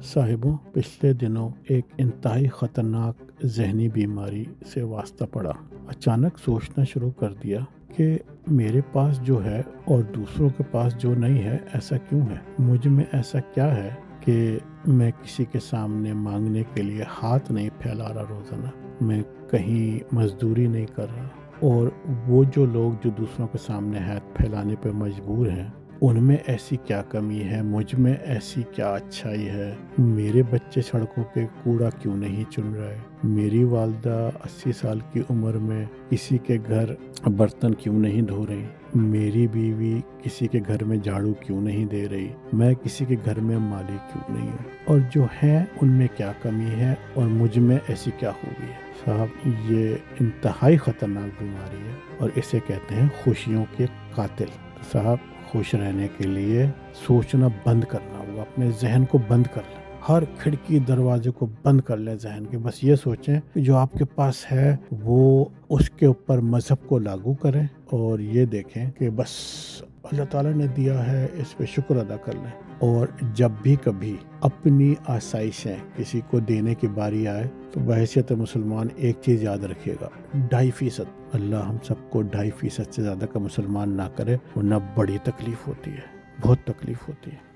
صاحبوں، پچھلے دنوں ایک انتہائی خطرناک ذہنی بیماری سے واسطہ پڑا۔ اچانک سوچنا شروع کر دیا کہ میرے پاس جو ہے اور دوسروں کے پاس جو نہیں ہے، ایسا کیوں ہے؟ مجھ میں ایسا کیا ہے کہ میں کسی کے سامنے مانگنے کے لیے ہاتھ نہیں پھیلا رہا روزانہ، میں کہیں مزدوری نہیں کر رہا، اور وہ جو لوگ جو دوسروں کے سامنے ہاتھ پھیلانے پہ مجبور ہیں، ان میں ایسی کیا کمی ہے؟ مجھ میں ایسی کیا اچھائی ہے؟ میرے بچے سڑکوں پہ کوڑا کیوں نہیں چن رہے؟ میری والدہ 80 سال کی عمر میں کسی کے گھر برتن کیوں نہیں دھو رہی؟ میری بیوی کسی کے گھر میں جھاڑو کیوں نہیں دے رہی؟ میں کسی کے گھر میں مالی کیوں نہیں ہوں؟ اور جو ہے ان میں کیا کمی ہے اور مجھ میں ایسی کیا خوبی ہے؟ صاحب، یہ انتہائی خطرناک بیماری ہے اور اسے کہتے ہیں خوشیوں کے قاتل۔ صاحب، خوش رہنے کے لیے سوچنا بند کرنا ہوگا، اپنے ذہن کو بند کر لیں، ہر کھڑکی دروازے کو بند کر لیں ذہن کے۔ بس یہ سوچیں کہ جو آپ کے پاس ہے وہ اس کے اوپر مذہب کو لاگو کریں، اور یہ دیکھیں کہ بس اللہ تعالیٰ نے دیا ہے، اس پہ شکر ادا کر لیں۔ اور جب بھی کبھی اپنی آسائشیں کسی کو دینے کی باری آئے تو بحیثیت مسلمان ایک چیز یاد رکھیے گا، 2.5%۔ اللہ ہم سب کو 2.5% سے زیادہ کا مسلمان نہ کرے، ورنہ بڑی تکلیف ہوتی ہے، بہت تکلیف ہوتی ہے۔